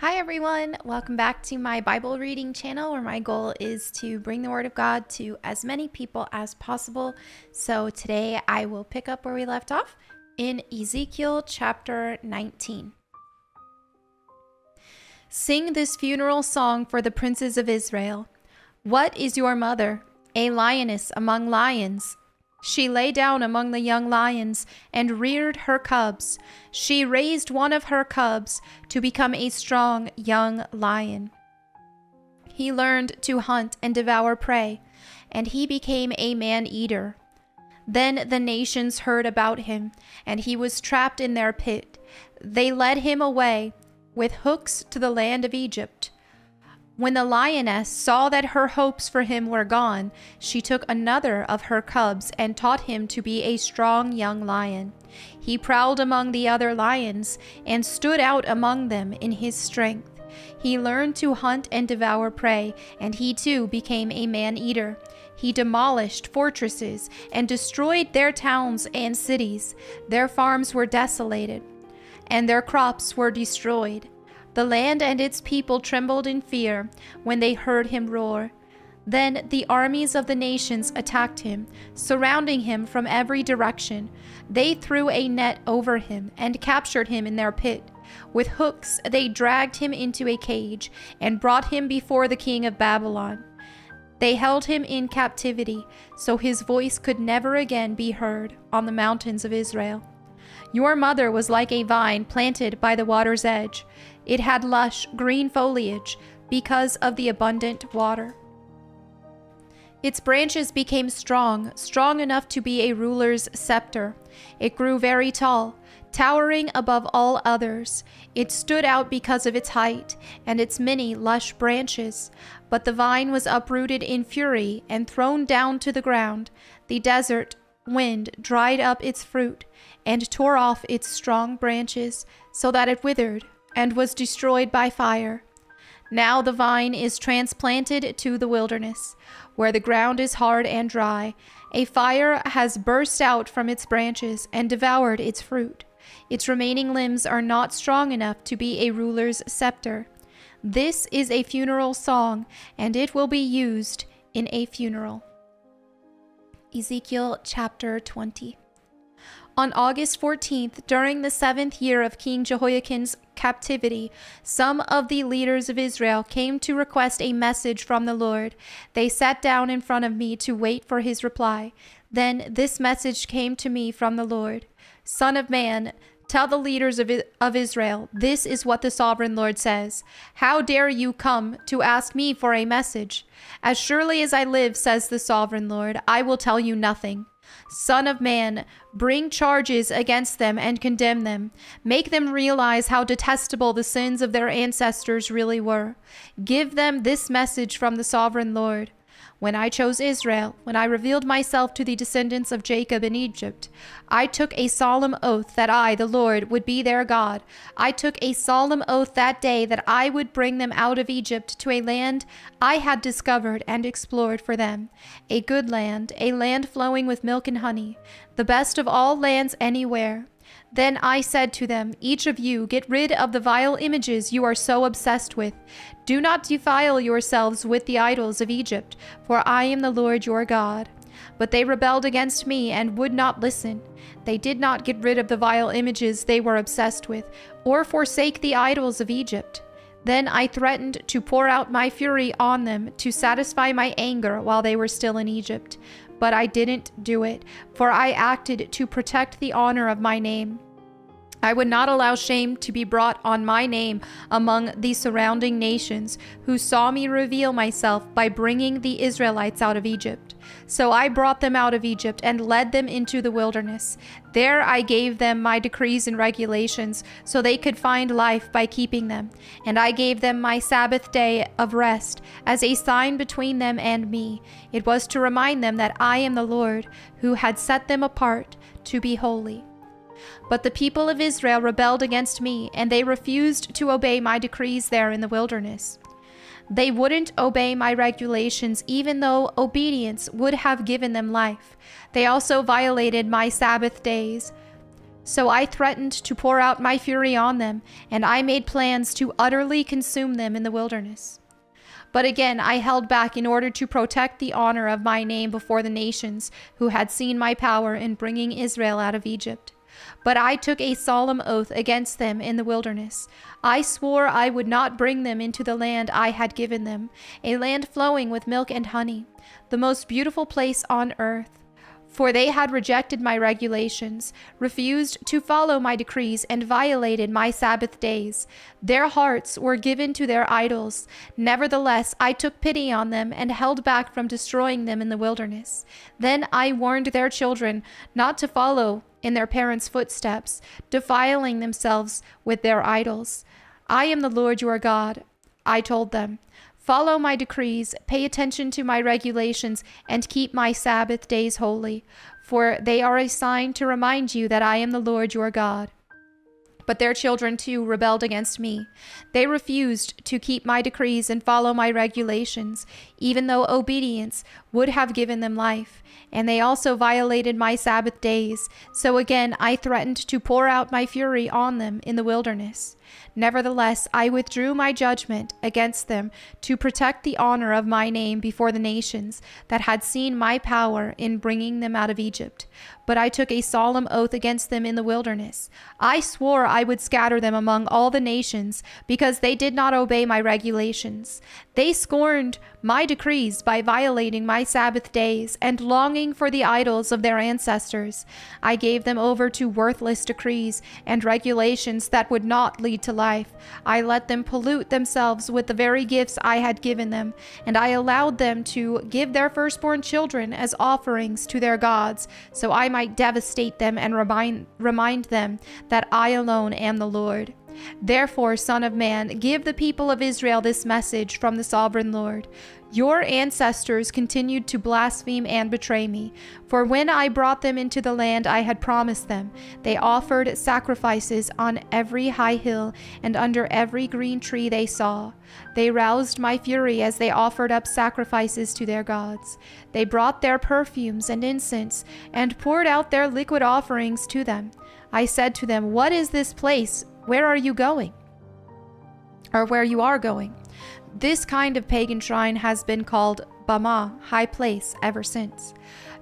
Hi everyone, welcome back to my Bible reading channel where my goal is to bring the Word of God to as many people as possible. So today I will pick up where we left off in Ezekiel chapter 19. Sing this funeral song for the princes of Israel. What is your mother? A lioness among lions. She lay down among the young lions and reared her cubs. She raised one of her cubs to become a strong young lion. He learned to hunt and devour prey, and he became a man-eater. Then the nations heard about him, and he was trapped in their pit. They led him away with hooks to the land of Egypt. When the lioness saw that her hopes for him were gone, she took another of her cubs and taught him to be a strong young lion. He prowled among the other lions and stood out among them in his strength. He learned to hunt and devour prey, and he too became a man-eater. He demolished fortresses and destroyed their towns and cities. Their farms were desolated, and their crops were destroyed. The land and its people trembled in fear when they heard him roar. Then the armies of the nations attacked him, surrounding him from every direction. They threw a net over him and captured him in their pit. With hooks they dragged him into a cage and brought him before the king of Babylon. They held him in captivity, so his voice could never again be heard on the mountains of Israel. Your mother was like a vine planted by the water's edge. It had lush green foliage because of the abundant water. Its branches became strong enough to be a ruler's scepter. It grew very tall, towering above all others. It stood out because of its height and its many lush branches. But the vine was uprooted in fury and thrown down to the ground. The desert wind dried up its fruit and tore off its strong branches so that it withered and was destroyed by fire. Now the vine is transplanted to the wilderness, where the ground is hard and dry. A fire has burst out from its branches and devoured its fruit. Its remaining limbs are not strong enough to be a ruler's scepter. This is a funeral song, and it will be used in a funeral. Ezekiel chapter 20. On August 14th, during the 7th year of King Jehoiakim's captivity, some of the leaders of Israel came to request a message from the Lord. They sat down in front of me to wait for his reply. Then this message came to me from the Lord. Son of man, tell the leaders of Israel, this is what the sovereign Lord says. How dare you come to ask me for a message? As surely as I live, says the sovereign Lord, I will tell you nothing. Son of man, bring charges against them and condemn them. Make them realize how detestable the sins of their ancestors really were. Give them this message from the sovereign Lord. When I chose Israel, when I revealed myself to the descendants of Jacob in Egypt, I took a solemn oath that I, the Lord, would be their God. I took a solemn oath that day that I would bring them out of Egypt to a land I had discovered and explored for them, a good land, a land flowing with milk and honey, the best of all lands anywhere. Then I said to them, each of you, get rid of the vile images you are so obsessed with. Do not defile yourselves with the idols of Egypt, for I am the Lord your God. But they rebelled against me and would not listen. They did not get rid of the vile images they were obsessed with, or forsake the idols of Egypt. Then I threatened to pour out my fury on them to satisfy my anger while they were still in Egypt. But I didn't do it, for I acted to protect the honor of my name. I would not allow shame to be brought on my name among the surrounding nations who saw me reveal myself by bringing the Israelites out of Egypt. So I brought them out of Egypt and led them into the wilderness. There I gave them my decrees and regulations so they could find life by keeping them. And I gave them my Sabbath day of rest as a sign between them and me. It was to remind them that I am the Lord who had set them apart to be holy. But the people of Israel rebelled against me, and they refused to obey my decrees there in the wilderness. They wouldn't obey my regulations, even though obedience would have given them life. They also violated my Sabbath days. So I threatened to pour out my fury on them, and I made plans to utterly consume them in the wilderness. But again I held back in order to protect the honor of my name before the nations who had seen my power in bringing Israel out of Egypt. But I took a solemn oath against them in the wilderness. I swore I would not bring them into the land I had given them, a land flowing with milk and honey, the most beautiful place on earth. For they had rejected my regulations, refused to follow my decrees, and violated my Sabbath days. Their hearts were given to their idols. Nevertheless, I took pity on them and held back from destroying them in the wilderness. Then I warned their children not to follow in their parents' footsteps, defiling themselves with their idols. I am the Lord your God, I told them. Follow my decrees, pay attention to my regulations, and keep my Sabbath days holy, for they are a sign to remind you that I am the Lord your God. But their children too rebelled against me. They refused to keep my decrees and follow my regulations, even though obedience would have given them life. And they also violated my Sabbath days. So again I threatened to pour out my fury on them in the wilderness. Nevertheless, I withdrew my judgment against them to protect the honor of my name before the nations that had seen my power in bringing them out of Egypt. But I took a solemn oath against them in the wilderness. I swore I would scatter them among all the nations because they did not obey my regulations. They scorned my decrees by violating my Sabbath days and longing for the idols of their ancestors. I gave them over to worthless decrees and regulations that would not lead to life. I let them pollute themselves with the very gifts I had given them, and I allowed them to give their firstborn children as offerings to their gods, so I might devastate them and remind them that I alone am the Lord. Therefore, Son of Man, give the people of Israel this message from the Sovereign Lord. Your ancestors continued to blaspheme and betray me, for when I brought them into the land I had promised them, they offered sacrifices on every high hill and under every green tree they saw. They roused my fury as they offered up sacrifices to their gods. They brought their perfumes and incense and poured out their liquid offerings to them. I said to them, "What is this place? Where are you going?" Or where you are going. This kind of pagan shrine has been called Bama, high place, ever since.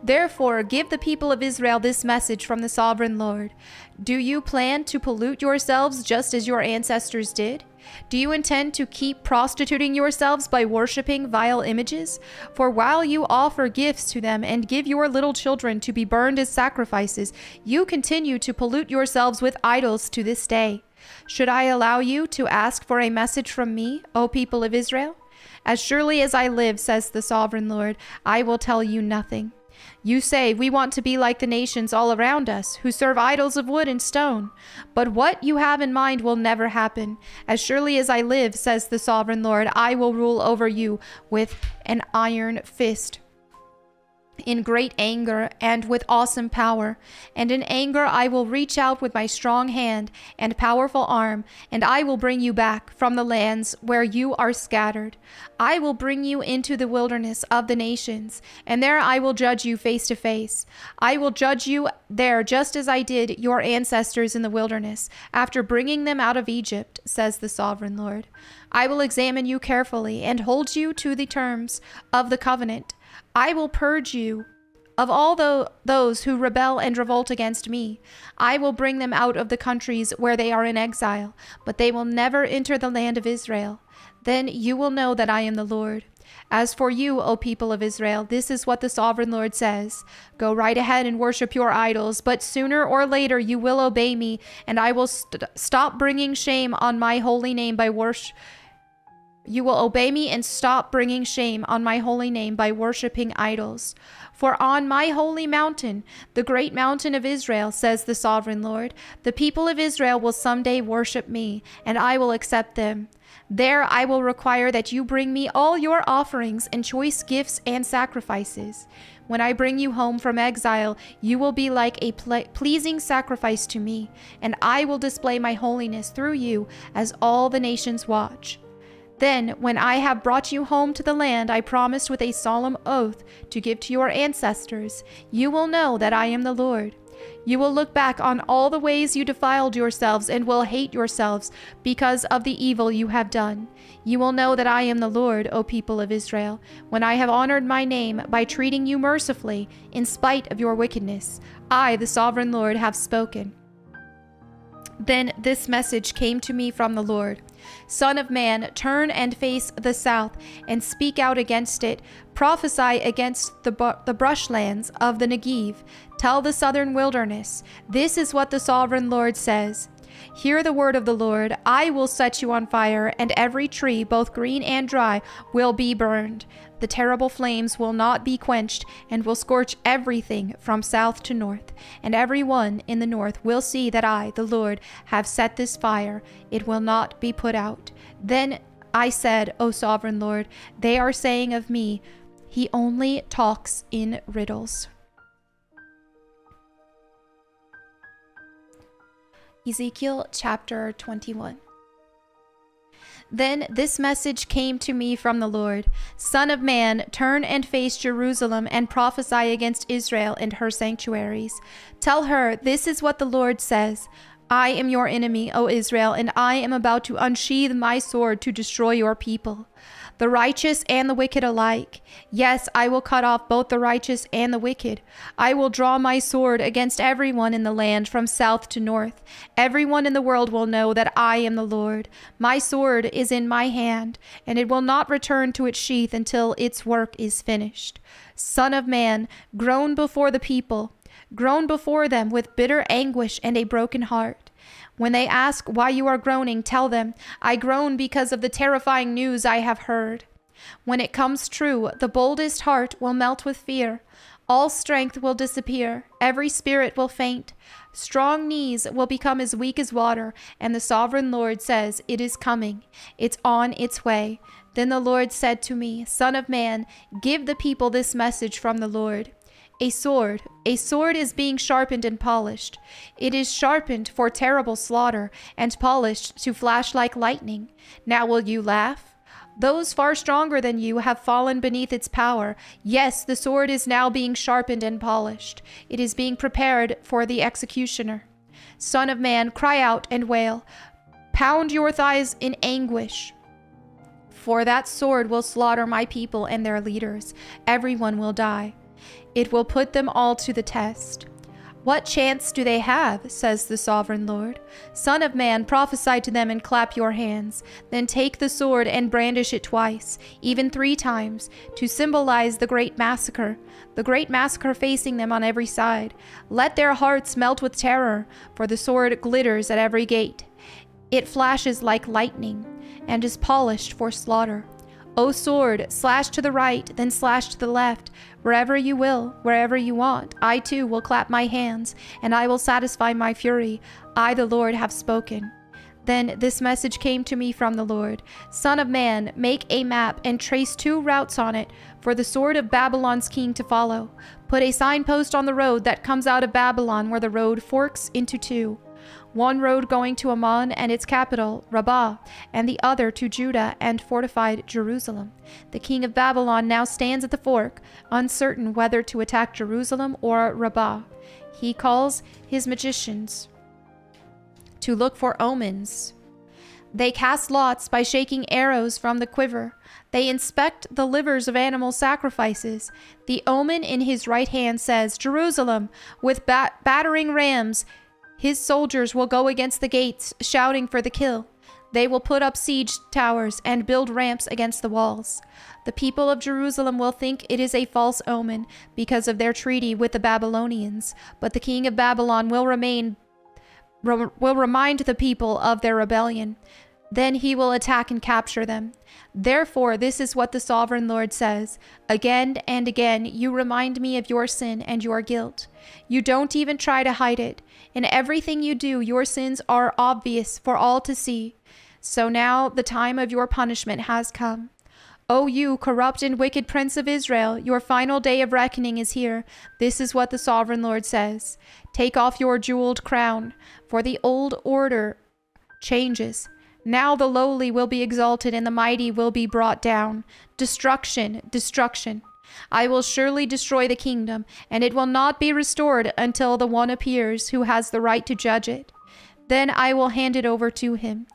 Therefore, give the people of Israel this message from the Sovereign Lord. Do you plan to pollute yourselves just as your ancestors did? Do you intend to keep prostituting yourselves by worshiping vile images? For while you offer gifts to them and give your little children to be burned as sacrifices, you continue to pollute yourselves with idols to this day. Should I allow you to ask for a message from me, O people of Israel? As surely as I live, says the Sovereign Lord, I will tell you nothing. You say, we want to be like the nations all around us, who serve idols of wood and stone. But what you have in mind will never happen. As surely as I live, says the Sovereign Lord, I will rule over you with an iron fist, in great anger and with awesome power. And in anger I will reach out with my strong hand and powerful arm, and I will bring you back from the lands where you are scattered. I will bring you into the wilderness of the nations, and there I will judge you face to face. I will judge you there just as I did your ancestors in the wilderness, after bringing them out of Egypt, says the Sovereign Lord. I will examine you carefully and hold you to the terms of the covenant. I will purge you of all those who rebel and revolt against me. I will bring them out of the countries where they are in exile, but they will never enter the land of Israel. Then you will know that I am the Lord. As for you, O people of Israel, this is what the Sovereign Lord says. Go right ahead and worship your idols, but sooner or later you will obey me, and I will stop bringing shame on my holy name by worship. You will obey me and stop bringing shame on my holy name by worshiping idols. For on my holy mountain, the great mountain of Israel, says the Sovereign Lord, the people of Israel will someday worship me, and I will accept them. There I will require that you bring me all your offerings and choice gifts and sacrifices. When I bring you home from exile, you will be like a pleasing sacrifice to me, and I will display my holiness through you as all the nations watch. Then, when I have brought you home to the land I promised with a solemn oath to give to your ancestors, you will know that I am the Lord. You will look back on all the ways you defiled yourselves and will hate yourselves because of the evil you have done. You will know that I am the Lord, O people of Israel, when I have honored my name by treating you mercifully in spite of your wickedness. I, the sovereign Lord, have spoken." Then this message came to me from the Lord. "Son of man, turn and face the south and speak out against it. Prophesy against the brushlands of the Negev. Tell the southern wilderness, this is what the sovereign Lord says. Hear the word of the Lord. I will set you on fire, and every tree, both green and dry, will be burned. The terrible flames will not be quenched, and will scorch everything from south to north. And everyone in the north will see that I, the Lord, have set this fire. It will not be put out." Then I said, "O sovereign Lord, they are saying of me, 'He only talks in riddles.'" Ezekiel chapter 21. Then this message came to me from the Lord. "Son of man, turn and face Jerusalem and prophesy against Israel and her sanctuaries. Tell her, this is what the Lord says. I am your enemy, O Israel, and I am about to unsheathe my sword to destroy your people, the righteous and the wicked alike. Yes, I will cut off both the righteous and the wicked. I will draw my sword against everyone in the land from south to north. Everyone in the world will know that I am the Lord. My sword is in my hand, and it will not return to its sheath until its work is finished. Son of man, groan before the people. Groan before them with bitter anguish and a broken heart. When they ask why you are groaning, tell them, I groan because of the terrifying news I have heard. When it comes true, the boldest heart will melt with fear. All strength will disappear. Every spirit will faint. Strong knees will become as weak as water. And the sovereign Lord says, it is coming. It's on its way. Then the Lord said to me, Son of man, give the people this message from the Lord. A sword is being sharpened and polished. It is sharpened for terrible slaughter and polished to flash like lightning. Now will you laugh? Those far stronger than you have fallen beneath its power. Yes, the sword is now being sharpened and polished. It is being prepared for the executioner. Son of man, cry out and wail. Pound your thighs in anguish. For that sword will slaughter my people and their leaders. Everyone will die. It will put them all to the test. What chance do they have, says the sovereign Lord? Son of man, prophesy to them and clap your hands. Then take the sword and brandish it twice, even 3 times, to symbolize the great massacre facing them on every side. Let their hearts melt with terror, for the sword glitters at every gate. It flashes like lightning and is polished for slaughter. O sword, slash to the right, then slash to the left, wherever you will, wherever you want. I too will clap my hands, and I will satisfy my fury. I, the Lord, have spoken. Then this message came to me from the Lord. Son of man, make a map and trace 2 routes on it for the sword of Babylon's king to follow. Put a signpost on the road that comes out of Babylon where the road forks into 2. One road going to Ammon and its capital, Rabbah, and the other to Judah and fortified Jerusalem. The king of Babylon now stands at the fork, uncertain whether to attack Jerusalem or Rabbah. He calls his magicians to look for omens. They cast lots by shaking arrows from the quiver. They inspect the livers of animal sacrifices. The omen in his right hand says, Jerusalem, with battering rams. His soldiers will go against the gates, shouting for the kill. They will put up siege towers and build ramps against the walls. The people of Jerusalem will think it is a false omen because of their treaty with the Babylonians, but the king of Babylon will remind the people of their rebellion. Then he will attack and capture them. Therefore, this is what the sovereign Lord says. Again and again, you remind me of your sin and your guilt. You don't even try to hide it. In everything you do, your sins are obvious for all to see. So now the time of your punishment has come. O you corrupt and wicked prince of Israel, your final day of reckoning is here. This is what the sovereign Lord says. Take off your jeweled crown, for the old order changes. Now the lowly will be exalted and the mighty will be brought down. Destruction, destruction. I will surely destroy the kingdom, and it will not be restored until the one appears who has the right to judge it. Then I will hand it over to him.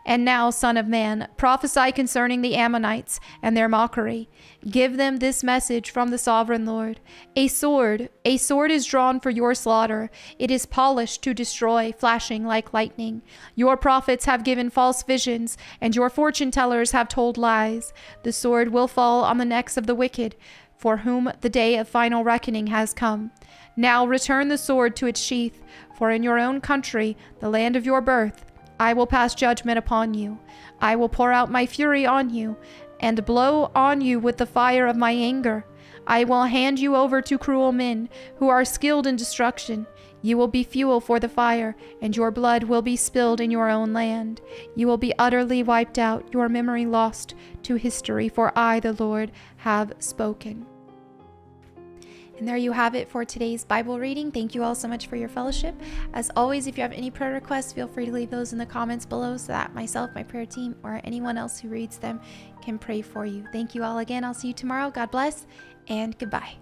And now, Son of man, prophesy concerning the Ammonites and their mockery. Give them this message from the sovereign Lord. A sword is drawn for your slaughter. It is polished to destroy, flashing like lightning. Your prophets have given false visions, and your fortune tellers have told lies. The sword will fall on the necks of the wicked, for whom the day of final reckoning has come. Now return the sword to its sheath, for in your own country, the land of your birth, I will pass judgment upon you. I will pour out my fury on you, and blow on you with the fire of my anger. I will hand you over to cruel men who are skilled in destruction. You will be fuel for the fire, and your blood will be spilled in your own land. You will be utterly wiped out, your memory lost to history, for I, the Lord, have spoken. And there you have it for today's Bible reading. Thank you all so much for your fellowship. As always, if you have any prayer requests, feel free to leave those in the comments below so that myself, my prayer team, or anyone else who reads them can pray for you. Thank you all again. I'll see you tomorrow. God bless, and goodbye.